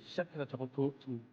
시작해서 저것도 좀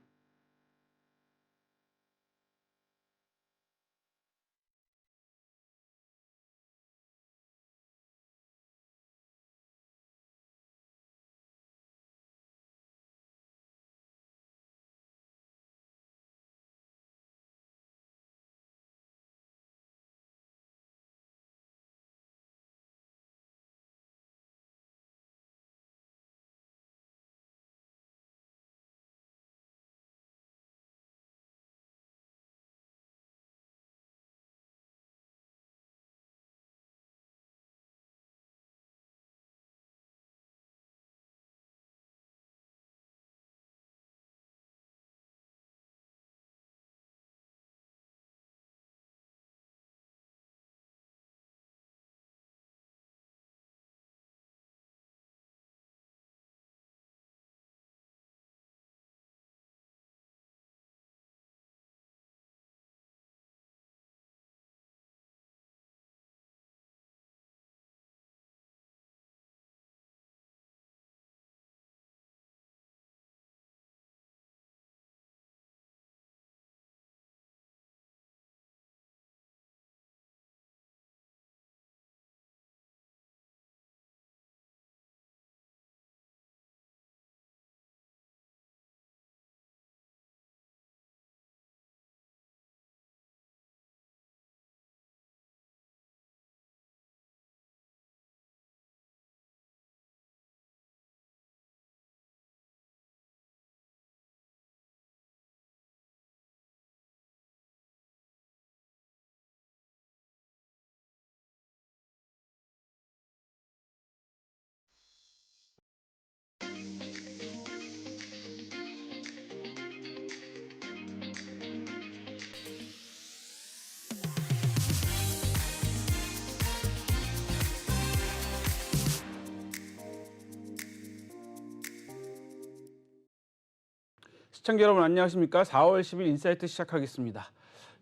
시청자 여러분 안녕하십니까? 4월 10일 인사이트 시작하겠습니다.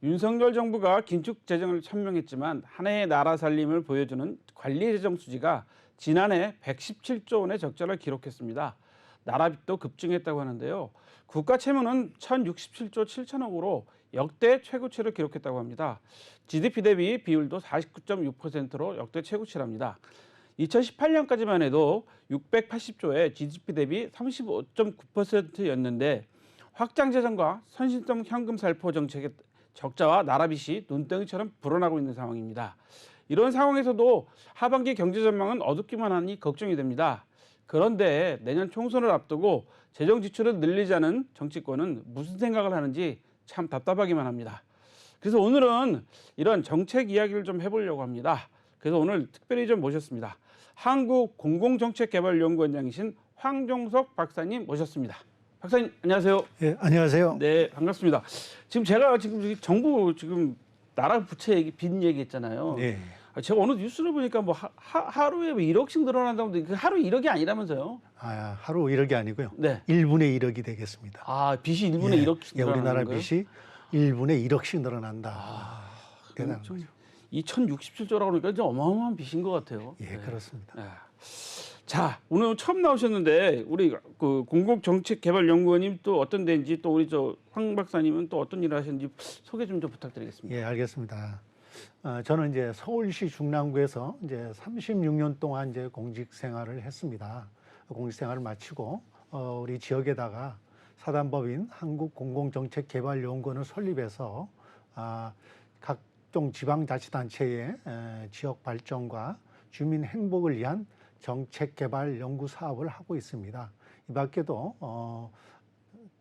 윤석열 정부가 긴축 재정을 천명했지만 한 해의 나라 살림을 보여주는 관리 재정 수지가 지난해 117조 원의 적자를 기록했습니다. 나라 빚도 급증했다고 하는데요. 국가 채무는 1067조 7천억으로 역대 최고치를 기록했다고 합니다. GDP 대비 비율도 49.6%로 역대 최고치랍니다. 2018년까지만 해도 680조의 GDP 대비 35.9%였는데 확장 재정과 선심성 현금 살포 정책의 적자와 나라 빚이 눈덩이처럼 불어나고 있는 상황입니다. 이런 상황에서도 하반기 경제 전망은 어둡기만 하니 걱정이 됩니다. 그런데 내년 총선을 앞두고 재정 지출을 늘리자는 정치권은 무슨 생각을 하는지 참 답답하기만 합니다. 그래서 오늘은 이런 정책 이야기를 좀 해보려고 합니다. 그래서 오늘 특별히 좀 모셨습니다. 한국공공정책개발연구원장이신 황종석 박사님 모셨습니다. 박사님 안녕하세요. 예, 안녕하세요. 네, 반갑습니다. 제가 정부 나라 부채 얘기, 빚 얘기했잖아요. 네. 제가 어느 뉴스를 보니까 뭐 하루에 1억씩 늘어난다는데 그 하루 1억이 아니라면서요? 하루 1억이 아니고요. 네. 1분의 1억이 되겠습니다. 아, 빚이 1분의 1억씩 늘어나는 우리나라 거예요? 빚이 1분의 1억씩 늘어난다. 대단한 거죠. 2067조라고 그러니까 좀 어마어마한 빚인 것 같아요. 예, 그렇습니다. 네. 자, 오늘 처음 나오셨는데 우리 그 공공정책개발연구원님 또 어떤 데인지 또 우리 황 박사님은 또 어떤 일을 하셨는지 소개 좀 부탁드리겠습니다. 예, 알겠습니다. 저는 이제 서울시 중랑구에서 이제 36년 동안 이제 공직 생활을 했습니다. 공직 생활을 마치고 우리 지역에다가 사단법인 한국공공정책개발연구원을 설립해서 각종 지방자치단체의 지역 발전과 주민 행복을 위한 정책 개발 연구 사업을 하고 있습니다. 이 밖에도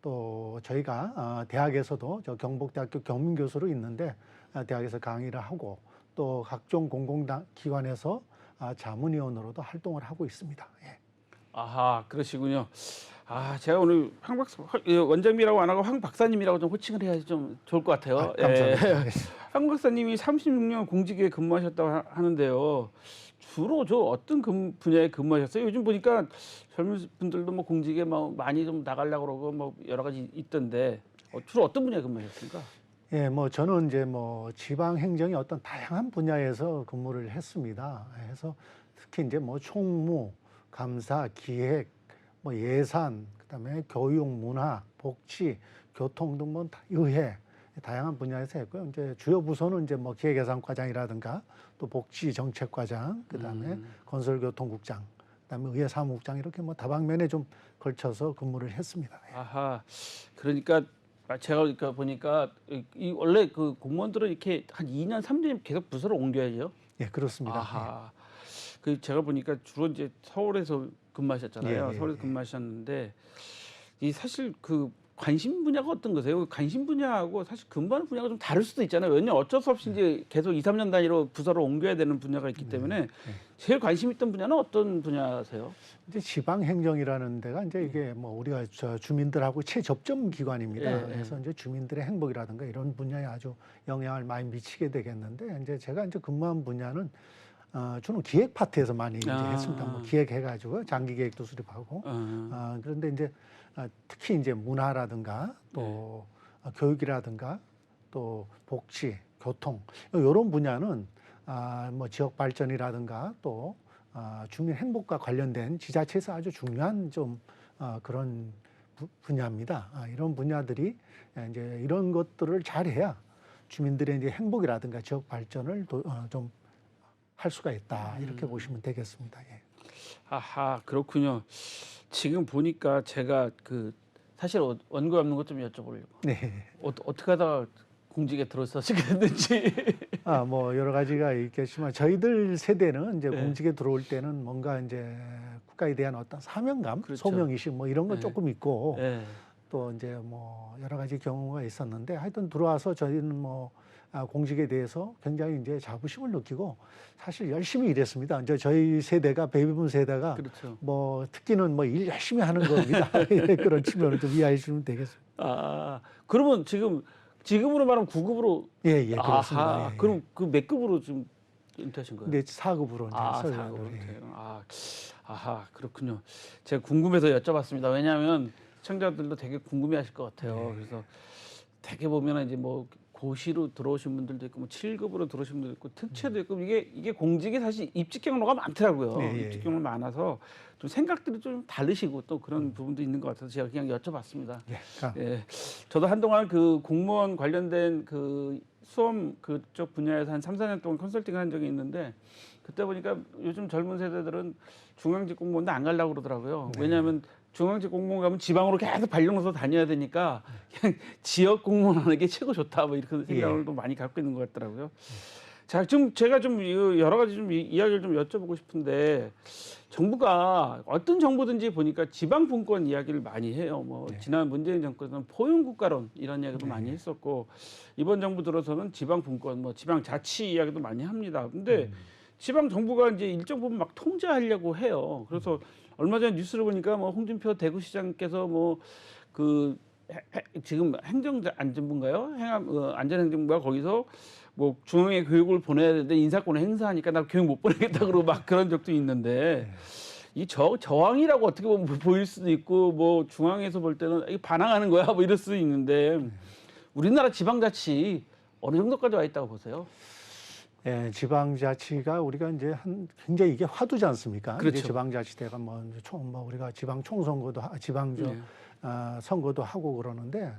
또 저희가 대학에서도 저 경북대학교 경문교수로 있는데 대학에서 강의를 하고 또 각종 공공기관에서 자문위원으로도 활동을 하고 있습니다. 예. 아하, 그러시군요. 제가 오늘 황 박사 원장님이라고 안 하고 황 박사님이라고 좀 호칭을 해야지 좀 좋을 것 같아요. 감사합니다. 예. 황 박사님이 36년 공직에 근무하셨다고 하는데요. 주로 어떤 분야에 근무하셨어요? 요즘 보니까 젊은 분들도 뭐 공직에 많이 좀 나가려고 그러고 뭐 여러 가지 있던데 주로 어떤 분야에 근무하셨습니까? 예, 저는 이제 지방 행정의 어떤 다양한 분야에서 근무를 했습니다. 그래서 특히 이제 총무, 감사, 기획, 뭐 예산, 그다음에 교육, 문화, 복지, 교통 등 뭐 의회 다양한 분야에서 했고요. 이제 주요 부서는 이제 뭐 기획예산과장이라든가 또 복지정책과장, 그다음에 건설교통국장, 그다음에 의회 사무국장 이렇게 뭐 다방면에 좀 걸쳐서 근무를 했습니다. 아하. 그러니까 제가 그러니까 보니까 이 원래 그 공무원들은 이렇게 한 2년, 3년 계속 부서를 옮겨야죠. 예, 그렇습니다. 아하. 그 제가 보니까 주로 이제 서울에서 근무하셨잖아요. 예, 예, 서울에서 예. 근무하셨는데 이 사실 그 관심 분야가 어떤 거세요? 관심 분야하고 사실 근무하는 분야가 좀 다를 수도 있잖아요. 왜냐면 어쩔 수 없이 이제 계속 2, 3년 단위로 부서를 옮겨야 되는 분야가 있기 때문에 제일 관심 있던 분야는 어떤 분야세요? 이제 지방행정이라는 데가 이제 이게 뭐 우리가 저 주민들하고 최접점 기관입니다. 예, 예. 그래서 이제 주민들의 행복이라든가 이런 분야에 아주 영향을 많이 미치게 되겠는데 이제 제가 이제 근무한 분야는 주로 기획 파트에서 많이 이제 했습니다. 뭐 기획해가지고 장기 계획도 수립하고 그런데 이제 특히 이제 문화라든가 또 교육이라든가 또 복지, 교통 이런 분야는 뭐 지역 발전이라든가 또 주민 행복과 관련된 지자체에서 아주 중요한 좀 그런 분야입니다. 이런 분야들이 이제 이런 것들을 잘해야 주민들의 이제 행복이라든가 지역 발전을 좀 할 수가 있다 이렇게 보시면 되겠습니다. 예. 아하, 그렇군요. 지금 보니까 제가 그 사실 원고에 없는 것 좀 여쭤보려고. 네. 어떻게 하다가 공직에 들어서시게 됐는지. 뭐 여러 가지가 있겠지만 저희들 세대는 이제 네. 공직에 들어올 때는 뭔가 이제 국가에 대한 어떤 사명감, 그렇죠. 소명의식 뭐 이런 건 네. 조금 있고 네. 또 이제 뭐 여러 가지 경우가 있었는데 하여튼 들어와서 저희는 뭐 공직에 대해서 굉장히 이제 자부심을 느끼고 사실 열심히 일했습니다. 이제 저희 세대가 베이비붐 세대가 그렇죠. 뭐 특기는 뭐 일 열심히 하는 겁니다. 그런 측면을 좀 이해해 주시면 되겠습니다. 그러면 지금으로 말하면 9급으로. 예, 그렇습니다. 아하, 예, 그럼 그 몇 급으로 지금 은퇴하신 거예요? 근데 4급으로 이제 서울로. 4급으로. 예. 아하, 그렇군요. 제가 궁금해서 여쭤봤습니다. 왜냐하면 시청자들도 되게 궁금해하실 것 같아요. 그래서 되게 보면 이제 뭐 고시로 들어오신 분들도 있고 뭐 7급으로 들어오신 분들도 있고 특채도 있고 이게 공직이 사실 입직 경로가 많더라고요. 예. 입직 경로 많아서 좀 생각들이 좀 다르시고 또 그런 부분도 있는 것 같아서 제가 그냥 여쭤봤습니다. 예, 저도 한동안 그 공무원 관련된 그 수험 그쪽 분야에서 한 3, 4년 동안 컨설팅을 한 적이 있는데 그때 보니까 요즘 젊은 세대들은 중앙직 공무원도 안 가려고 그러더라고요. 왜냐하면 중앙직 공무원 가면 지방으로 계속 발령해서 다녀야 되니까 그냥 지역 공무원 하는 게 최고 좋다 뭐 이렇게 생각을 또 많이 갖고 있는 것 같더라고요. 자, 좀 제가 좀 여러 가지 좀 이야기를 좀 여쭤보고 싶은데 정부가 어떤 정부든지 보니까 지방 분권 이야기를 많이 해요. 뭐 지난 문재인 정권에서는 포용 국가론 이런 이야기도 많이 했었고 이번 정부 들어서는 지방 분권, 뭐 지방 자치 이야기도 많이 합니다. 근데 지방 정부가 이제 일정 부분 막 통제하려고 해요. 그래서 얼마 전에 뉴스를 보니까 뭐 홍준표 대구시장께서 뭐 그 지금 행정안전부인가요? 안전행정부가 거기서 뭐 중앙에 교육을 보내야 되는데 인사권을 행사하니까 나 교육 못 보내겠다 그러고 막 그런 적도 있는데 이 저항이라고 어떻게 보면 보일 수도 있고 뭐 중앙에서 볼 때는 이게 반항하는 거야 뭐 이럴 수도 있는데 우리나라 지방자치 어느 정도까지 와 있다고 보세요? 예, 지방자치가 우리가 이제 굉장히 이게 화두지 않습니까? 그렇죠. 이제 지방자치대가 뭐 우리가 지방 총선거도 선거도 하고 그러는데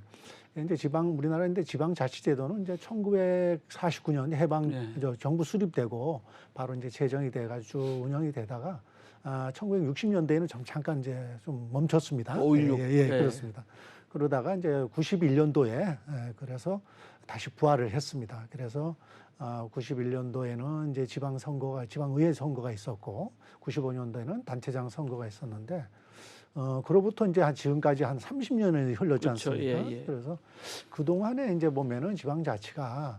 이제 우리나라인데 지방자치제도는 이제 1949년 정부 수립되고 바로 이제 제정이 돼가지고 운영이 되다가 1960년대에는 잠깐 이제 좀 멈췄습니다. 5.16. 그렇습니다. 그러다가 이제 91년도에 그래서 다시 부활을 했습니다. 그래서 91년도에는 이제 지방의회 선거가 있었고 95년도에는 단체장 선거가 있었는데 그로부터 이제 지금까지 한 30년이 흘렀지 그렇죠. 않습니까? 그래서 그동안에 이제 보면은 지방자치가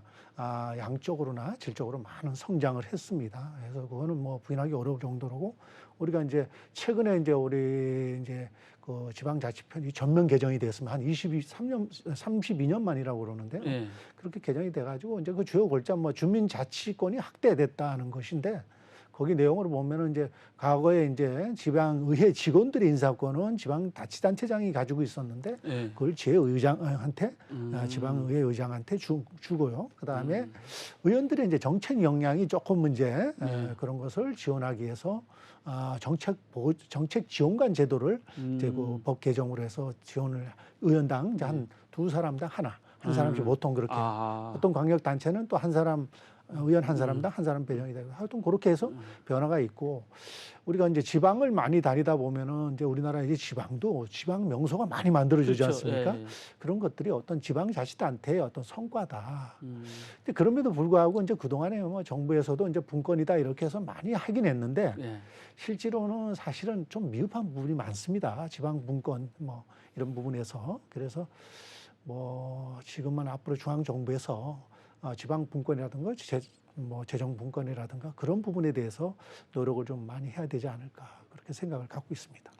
양적으로나 질적으로 많은 성장을 했습니다. 그래서 그거는 뭐 부인하기 어려울 정도로 우리가 이제 최근에 이제 우리 이제 그 지방자치편이 전면 개정이 됐으면 한 32년 만이라고 그러는데 그렇게 개정이 돼가지고 이제 그 주요 골자 뭐 주민자치권이 확대됐다는 것인데 거기 내용으로 보면은 이제 과거에 이제 지방의회 직원들의 인사권은 지방자치단체장이 가지고 있었는데 예. 그걸 지회의장한테 지방의회 의장한테 주고요. 그다음에 의원들의 이제 정책 역량이 조금 문제 그런 것을 지원하기 위해서 정책 지원관 제도를 이제 그 법 개정으로 해서 지원을 의원당 이제 한 두 사람당 한 사람씩 보통 그렇게 어떤 광역 단체는 또 한 사람 의원 한 사람당 한 사람 배정이 되고 하여튼 그렇게 해서 변화가 있고 우리가 이제 지방을 많이 다니다 보면은 이제 우리나라 이제 지방도 지방 명소가 많이 만들어지지 그렇죠. 않습니까? 예. 그런 것들이 어떤 지방자치단체의 어떤 성과다. 근데 그럼에도 불구하고 이제 그동안에 뭐 정부에서도 이제 분권이다 이렇게 해서 많이 하긴 했는데 예. 실제로는 사실은 좀 미흡한 부분이 많습니다. 지방 분권 뭐 이런 부분에서 그래서 뭐 지금은 앞으로 중앙 정부에서 지방 분권이라든가 재정 분권이라든가 그런 부분에 대해서 노력을 좀 많이 해야 되지 않을까 그렇게 생각을 갖고 있습니다.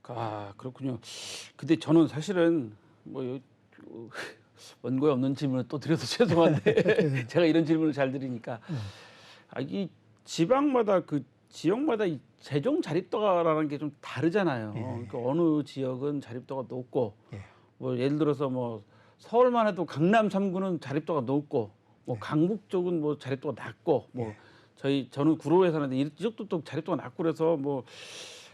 아, 그렇군요. 근데 저는 사실은 뭐 원고에 없는 질문을 또 드려서 죄송한데 제가 이런 질문을 잘 드리니까 이 지방마다 그 지역마다 이 재정 자립도라는 게 좀 다르잖아요. 그러니까 어느 지역은 자립도가 높고 뭐 예를 들어서 뭐 서울만 해도 강남 3구는 자립도가 높고 뭐 강북 쪽은 뭐 자립도가 낮고 뭐 저는 구로에 사는데 이쪽도 또 자립도가 낮고 그래서 뭐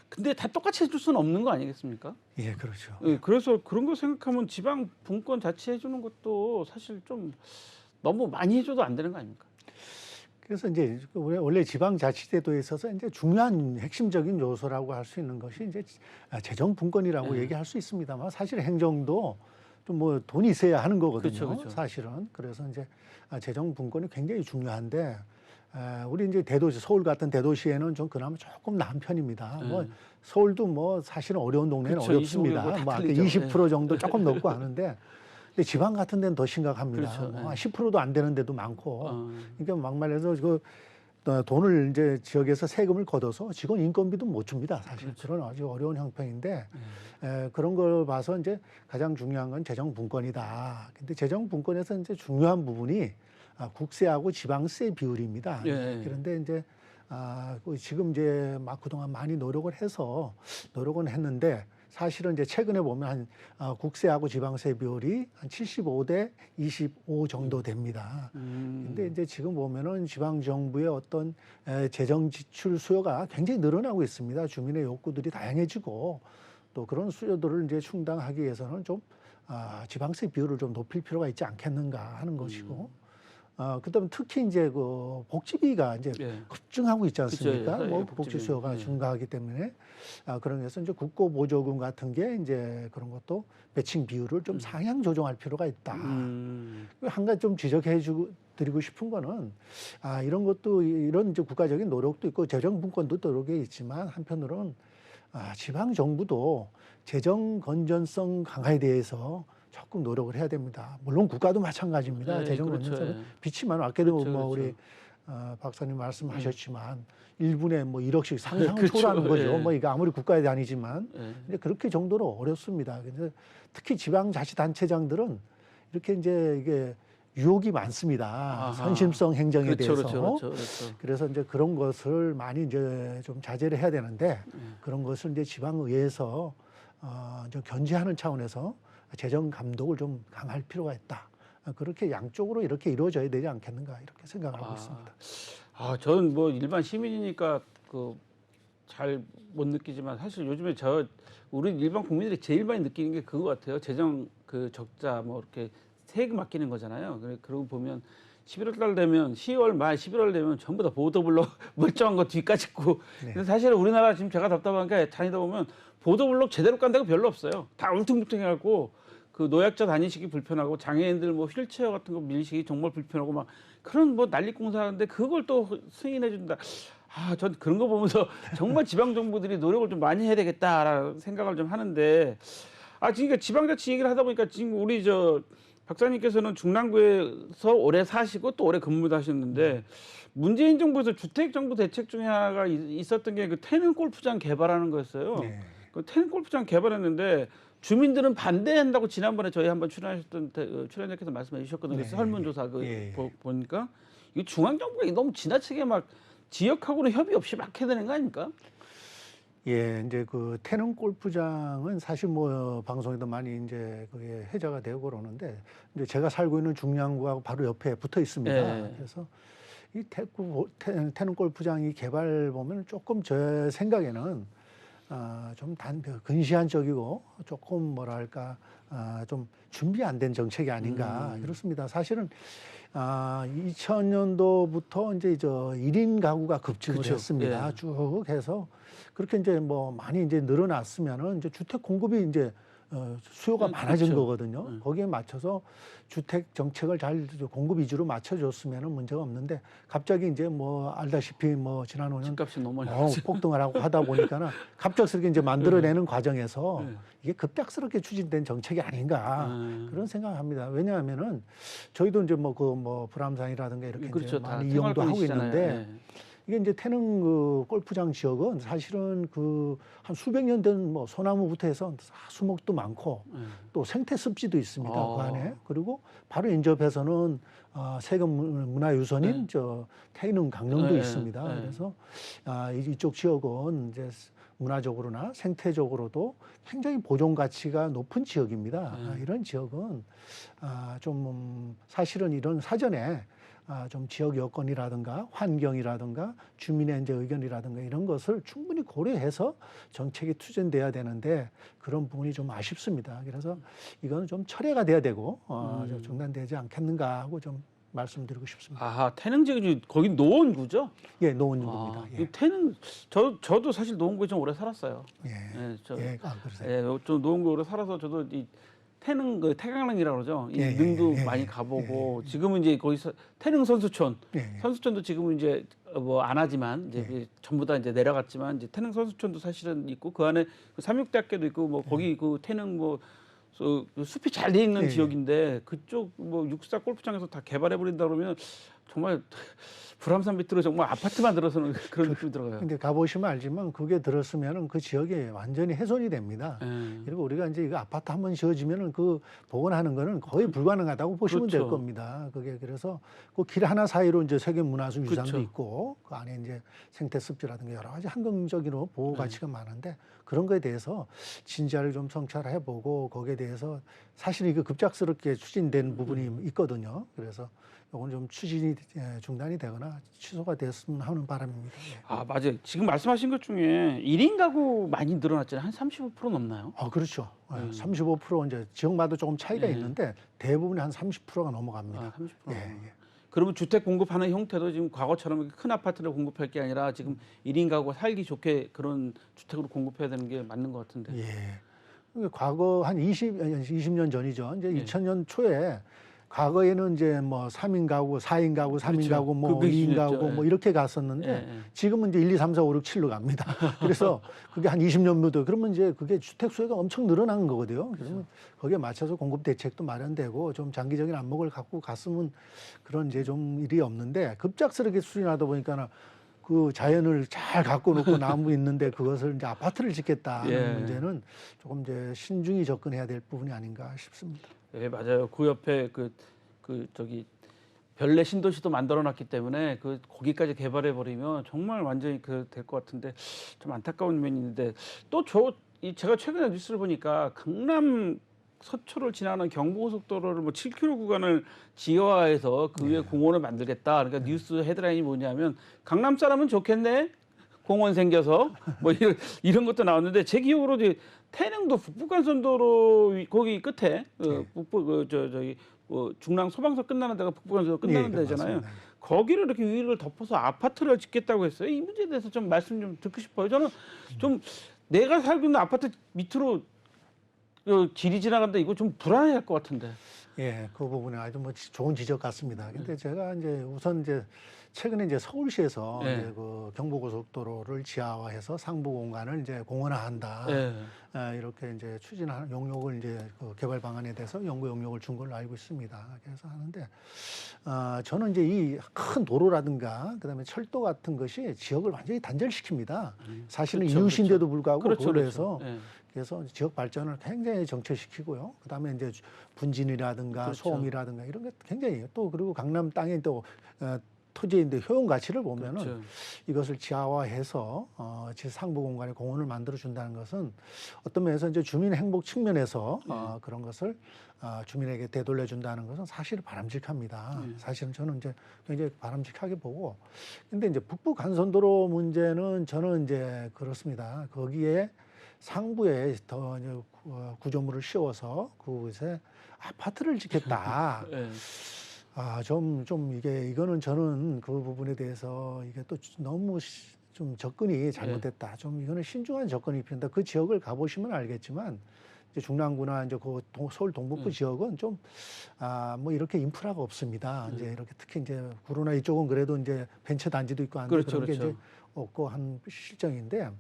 근데 다 똑같이 해줄 수는 없는 거 아니겠습니까? 예, 그렇죠. 예, 그래서 그런 거 생각하면 지방 분권 자치해 주는 것도 사실 좀 너무 많이 해줘도 안 되는 거 아닙니까? 그래서 이제 원래 지방자치제도에 있어서 이제 중요한 핵심적인 요소라고 할 수 있는 것이 이제 재정 분권이라고 얘기할 수 있습니다만 사실 행정도 좀 뭐 돈이 있어야 하는 거거든요. 그렇죠. 사실은 그래서 이제 재정 분권이 굉장히 중요한데 우리 이제 대도시 서울 같은 대도시에는 좀 그나마 조금 나은 편입니다. 뭐 서울도 뭐 사실은 어려운 동네는 그렇죠. 어렵습니다. 25% 뭐 다 틀리죠. 20% 정도 조금 넘고 하는데 근데 지방 같은 데는 더 심각합니다. 그렇죠. 뭐 10%도 안 되는 데도 많고. 그러니까 막말해서 그 돈을 이제 지역에서 세금을 걷어서 직원 인건비도 못 줍니다. 사실 그런 아주 어려운 형편인데 그런 걸 봐서 이제 가장 중요한 건 재정 분권이다. 근데 재정 분권에서 이제 중요한 부분이 국세하고 지방세 비율입니다. 그런데 이제 지금 이제 막 그동안 많이 노력은 했는데 사실은 이제 최근에 보면 국세하고 지방세 비율이 한 75대 25 정도 됩니다. 근데 이제 지금 보면은 지방 정부의 어떤 재정 지출 수요가 굉장히 늘어나고 있습니다. 주민의 욕구들이 다양해지고 또 그런 수요들을 이제 충당하기 위해서는 좀 지방세 비율을 좀 높일 필요가 있지 않겠는가 하는 것이고. 그다음 특히 이제 그 복지비가 이제 급증하고 있지 않습니까? 그쵸, 뭐 복지 수요가 증가하기 때문에 그런 데서 이제 국고보조금 같은 게 이제 그런 것도 매칭 비율을 좀 상향 조정할 필요가 있다. 한 가지 좀 드리고 싶은 거는 이런 것도 이런 이제 국가적인 노력도 있고 재정 분권도 노력이 있지만 한편으로는 지방 정부도 재정 건전성 강화에 대해서 조금 노력을 해야 됩니다. 물론 국가도 마찬가지입니다. 재정 건전성은 비치만 아까도 뭐 우리 박사님 말씀하셨지만 1분에 뭐 1억씩 상상 초월하는 거죠. 뭐 이거 아무리 국가에 다니지만 근데 그렇게 정도로 어렵습니다. 근데 특히 지방자치단체장들은 이렇게 이제 이게 유혹이 많습니다. 선심성 행정에 대해서. 그래서 이제 그런 것을 많이 이제 좀 자제를 해야 되는데 그런 것을 이제 지방의회에서 좀 견제하는 차원에서 재정 감독을 좀 강할 필요가 있다. 그렇게 양쪽으로 이렇게 이루어져야 되지 않겠는가 이렇게 생각하고 있습니다. 저는 뭐 일반 시민이니까 잘 못 느끼지만 사실 요즘에 우리 일반 국민들이 제일 많이 느끼는 게 그거 같아요. 재정 그 적자 뭐 이렇게 세금 아끼는 거잖아요. 그러고 보면 11월 달 되면 10월 말 11월 되면 전부 다 보도블록 멀쩡한 거 뒤까지 있고. 근데 사실 우리나라 지금 제가 답답한 게 다니다 보면 보도블록 제대로 깐 데가 별로 없어요. 다 울퉁불퉁해갖고 그 노약자 다니시기 불편하고 장애인들 뭐 휠체어 같은 거 밀시기 정말 불편하고 막 그런 뭐 난리공사 하는데 그걸 또 승인해 준다. 전 그런 거 보면서 정말 지방 정부들이 노력을 좀 많이 해야 되겠다라는 생각을 좀 하는데 그러니까 지방자치 얘기를 하다 보니까 지금 우리 박사님께서는 중랑구에서 오래 사시고 또 오래 근무도 하셨는데 문재인 정부에서 주택 정부 대책 중에 하나가 있었던 게 그 태릉 골프장 개발하는 거였어요. 그 태릉 골프장 개발했는데 주민들은 반대한다고 지난번에 저희 한번 출연하셨던 출연자께서 말씀해 주셨거든요. 설문조사 보니까 이 중앙 정부가 너무 지나치게 막 지역하고는 협의 없이 막 해야 되는 거 아닙니까? 예, 이제 그 태릉 골프장은 사실 뭐 방송에도 많이 이제 그게 회자가 되고 그러는데 이제 제가 살고 있는 중량구하고 바로 옆에 붙어 있습니다. 예. 그래서 이 태릉 골프장이 개발 보면 조금 제 생각에는 좀 근시안적이고 조금 뭐랄까 좀 준비 안 된 정책이 아닌가 그렇습니다. 사실은 2000년도부터 이제 저 1인 가구가 급증을 그쵸. 했습니다. 예. 쭉 해서 그렇게 이제 뭐 많이 이제 늘어났으면은 이제 주택 공급이 이제 수요가 많아진 그쵸. 거거든요. 거기에 맞춰서 주택 정책을 잘 공급 위주로 맞춰줬으면은 문제가 없는데 갑자기 이제 뭐 알다시피 뭐 지난 5년 집값이 너무 많이 올랐죠. 폭등을 하고 하다 보니까는 갑작스럽게 이제 만들어내는 과정에서 네. 이게 급작스럽게 추진된 정책이 아닌가 음. 그런 생각을 합니다. 왜냐하면은 저희도 이제 뭐 그 뭐 불암산이라든가 이렇게 그렇죠. 이제 다 많이 이용도 하고 생활권이시잖아요. 있는데 이게 이제 태릉 그 골프장 지역은 사실은 그 한 수백 년 된 뭐 소나무부터 해서 수목도 많고 또 생태 습지도 있습니다. 그 안에. 그리고 바로 인접해서는 세계 문화유산인 저 태릉 강릉도 있습니다. 그래서 이쪽 지역은 이제 문화적으로나 생태적으로도 굉장히 보존 가치가 높은 지역입니다. 이런 지역은 좀 사실은 이런 사전에 좀 지역 여건이라든가 환경이라든가 주민의 이제 의견이라든가 이런 것을 충분히 고려해서 정책이 투쟁돼야 되는데 그런 부분이 좀 아쉽습니다. 그래서 이거는 좀 철회가 돼야 되고 좀 중단되지 않겠는가 하고 좀 말씀드리고 싶습니다. 아하, 태릉 지역이 거기 노원구죠? 예, 노원구입니다. 이 태릉 저도 사실 노원구에 좀 오래 살았어요. 예, 예, 그러세요. 예, 좀 노원구에 오래 살아서 저도 이 태릉 그 태강릉이라고 그러죠. 이 능도 많이 가보고 지금은 이제 거기서 태릉 선수촌, 선수촌도 지금은 이제 뭐 안 하지만 이제 전부 다 이제 내려갔지만 이제 태릉 선수촌도 사실은 있고 그 안에 그 삼육대학교도 있고 뭐 거기 그 태릉 뭐 그 숲이 잘 돼 있는 지역인데 그쪽 뭐 육사 골프장에서 다 개발해 버린다 그러면 정말 불암산 밑으로 정말 아파트만 들어서는 그런 느낌이 들어요. 근데 가보시면 알지만 그게 들었으면은 그 지역이 완전히 훼손이 됩니다. 그리고 우리가 이제 이거 아파트 한번 지어지면은 그 복원하는 거는 거의 불가능하다고 보시면 될 겁니다. 그게 그래서 그 길 하나 사이로 이제 세계문화유산도 그렇죠. 있고 그 안에 이제 생태습지라든가 여러 가지 환경적으로 보호 가치가 많은데 그런 거에 대해서 진지하게 좀 성찰해보고 거기에 대해서 사실 이거 급작스럽게 추진된 부분이 있거든요. 그래서 이건 좀 추진이 중단이 되거나 취소가 됐으면 하는 바람입니다. 예. 아, 맞아요. 지금 말씀하신 것 중에 1인 가구 많이 늘어났잖아요. 한 35% 넘나요? 그렇죠. 35% 이제 지역마다 조금 차이가 있는데 대부분이 한 30%가 넘어갑니다. 30%. 예. 그러면 주택 공급하는 형태도 지금 과거처럼 큰 아파트를 공급할 게 아니라 지금 1인 가구가 살기 좋게 그런 주택으로 공급해야 되는 게 맞는 것 같은데. 예. 과거 한 20년 전이죠. 이제 2000년 초에 과거에는 이제 뭐 3인 가구, 4인 가구, 3인 그렇죠. 가구, 뭐 그 2인 기준이었죠. 가구 뭐 이렇게 갔었는데 지금은 이제 1, 2, 3, 4, 5, 6, 7로 갑니다. 그래서 그게 한 20년 묻어. 그러면 이제 그게 주택 수요가 엄청 늘어난 거거든요. 그러면 거기에 맞춰서 공급 대책도 마련되고 좀 장기적인 안목을 갖고 갔으면 그런 이제 좀 일이 없는데 급작스럽게 수준하다 보니까는 그 자연을 잘 갖고 놓고 나무 있는데 그것을 이제 아파트를 짓겠다 하는 문제는 조금 이제 신중히 접근해야 될 부분이 아닌가 싶습니다. 예, 맞아요. 그 옆에 저기 별내 신도시도 만들어놨기 때문에 그 거기까지 개발해 버리면 정말 완전히 그 될 것 같은데 좀 안타까운 면이 있는데 또 제가 최근에 뉴스를 보니까 강남 서초를 지나는 경부고속도로를 뭐 7km 구간을 지하화해서 그 위에 공원을 만들겠다. 그러니까 뉴스 헤드라인이 뭐냐면 강남 사람은 좋겠네. 공원 생겨서 뭐 이런 것도 나왔는데 제 기억으로 이제 태릉도 북부간선도로 거기 끝에 저기 중랑 소방서 끝나는 데가 북부간선도로 끝나는 데잖아요. 거기를 이렇게 위를 덮어서 아파트를 짓겠다고 했어요. 이 문제에 대해서 좀 말씀 좀 듣고 싶어요. 저는 좀 내가 살고 있는 아파트 밑으로 길이 지나간다 이거 좀 불안해할 것 같은데. 예, 그 부분은 아주 뭐 좋은 지적 같습니다. 근데 제가 이제 우선 이제 최근에 이제 서울시에서 이제 그 경부고속도로를 지하화해서 상부 공간을 이제 공원화한다. 이렇게 이제 추진하는 용역을 이제 그 개발 방안에 대해서 연구 용역을 준 걸로 알고 있습니다. 그래서 하는데 저는 이제 이 큰 도로라든가 그다음에 철도 같은 것이 지역을 완전히 단절시킵니다. 사실은 이웃인데도 불구하고 그걸로 해서 그래서 지역 발전을 굉장히 정체시키고요. 그다음에 이제 분진이라든가 소음이라든가 이런 게 굉장히 또 그리고 강남 땅에 또 토지의 효용 가치를 보면은 그렇죠. 이것을 지하화해서 상부 공간에 공원을 만들어 준다는 것은 어떤 면에서 이제 주민 행복 측면에서 그런 것을 주민에게 되돌려 준다는 것은 사실 바람직합니다. 사실은 저는 이제 굉장히 바람직하게 보고, 근데 이제 북부 간선도로 문제는 저는 이제 그렇습니다. 거기에 상부에 더 이제 구조물을 씌워서 그곳에 아파트를 짓겠다. 네. 이거는 저는 그 부분에 대해서 이게 또 너무 좀 접근이 잘못됐다. 좀 이거는 신중한 접근이 필요한다. 그 지역을 가보시면 알겠지만, 이제 중랑구나 이제 그 서울 동북부 지역은 좀, 뭐 이렇게 인프라가 없습니다. 이제 이렇게 특히 이제 구로나 이쪽은 그래도 이제 벤처 단지도 있고 한데 그렇죠, 그런 게 그렇죠. 이제 없고 한 실정인데,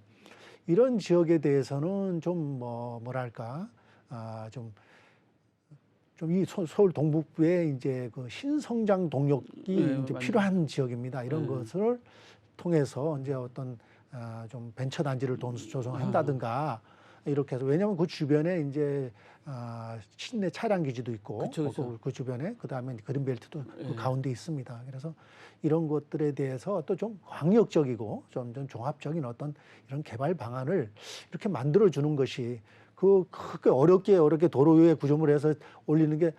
이런 지역에 대해서는 좀 뭐랄까, 좀 이 서울 동북부에 이제 그 신성장 동력이 이제 맞아요. 필요한 지역입니다. 이런 것을 통해서 이제 어떤 좀 벤처 단지를 조성한다든가 이렇게 해서, 왜냐하면 그 주변에 이제 시내 차량 기지도 있고 그쵸. 그 주변에 그다음에 그린벨트도 그 가운데 있습니다. 그래서 이런 것들에 대해서 또 좀 광역적이고 좀 종합적인 어떤 이런 개발 방안을 이렇게 만들어 주는 것이, 크게 어렵게 도로 위에 구조물을 해서 올리는 게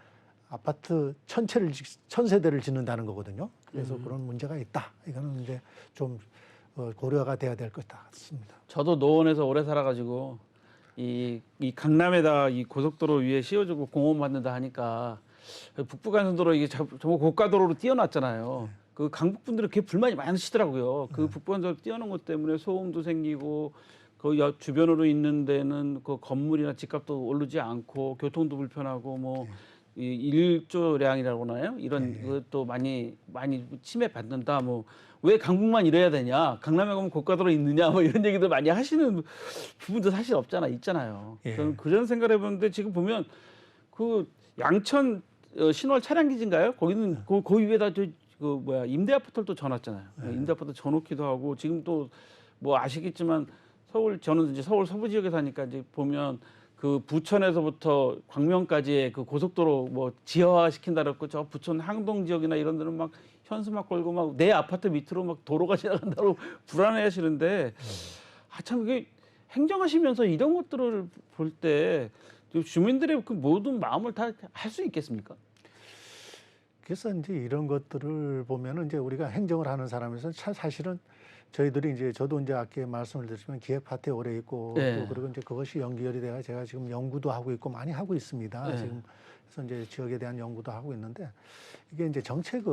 아파트 1000세대를 짓는다는 거거든요. 그래서 그런 문제가 있다. 이거는 이제 좀 고려가 돼야 될 것 같습니다. 저도 노원에서 오래 살아가지고 이 강남에다 이 고속도로 위에 씌워주고 공원 만든다 하니까 북부간선도로 이게 정말 고가도로로 띄워놨잖아요. 그 강북 분들은 그게 불만이 많으시더라고요. 그 북부간선도로 띄워놓은 것 때문에 소음도 생기고, 그 주변으로 있는 데는 그 건물이나 집값도 오르지 않고 교통도 불편하고 뭐 이 일조량이라고 하나요? 이런 것도 많이 침해받는다. 뭐 왜 강북만 이래야 되냐? 강남에 가면 고가도로 있느냐? 뭐 이런 얘기도 많이 하시는 부분도 사실 있잖아요. 저는 그런 생각을 해보는데, 지금 보면 그 양천 신월 차량 기지인가요? 거기는 그 위에다 임대 아파트를 또 져놨잖아요. 임대 아파트 져놓기도 하고, 지금 또 뭐 아시겠지만 저는 이제 서울 서부 지역에 사니까 이제 보면 그 부천에서부터 광명까지의 그 고속도로 뭐 지하화 시킨다 그랬고, 저 부천 항동 지역이나 이런 데는 막 현수막 걸고 막 내 아파트 밑으로 막 도로가 지나간다고 불안해 하시는데, 참 이게 행정하시면서 이런 것들을 볼 때 주민들의 그 모든 마음을 다 할 수 있겠습니까? 그래서 이제 이런 것들을 보면은 이제 우리가 행정을 하는 사람에서 사실은 저희들이 이제, 저도 이제 아까 말씀을 드렸지만 기획 파트에 오래 있고, 또 그리고 이제 그것이 연결이 돼가 제가 지금 연구도 하고 있고 많이 하고 있습니다. 지금 그래서 이제 지역에 대한 연구도 하고 있는데, 이게 이제 정책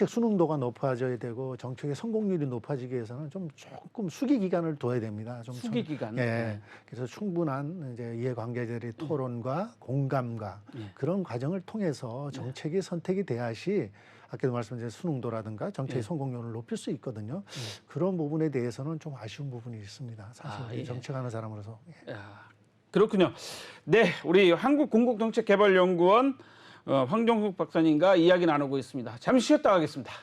수능도가 높아져야 되고 정책의 성공률이 높아지기 위해서는 좀 조금 수기 기간을 둬야 됩니다. 수기 기간. 그래서 충분한 이제 이해관계자들의 토론과 공감과 그런 과정을 통해서 정책이 선택이 돼야지 아까도 말씀드린 수능도라든가 정책의 성공률을 높일 수 있거든요. 그런 부분에 대해서는 좀 아쉬운 부분이 있습니다. 사실 정책하는 사람으로서. 그렇군요. 네, 우리 한국공국정책개발연구원 황정숙 박사님과 이야기 나누고 있습니다. 잠시 쉬었다 가겠습니다.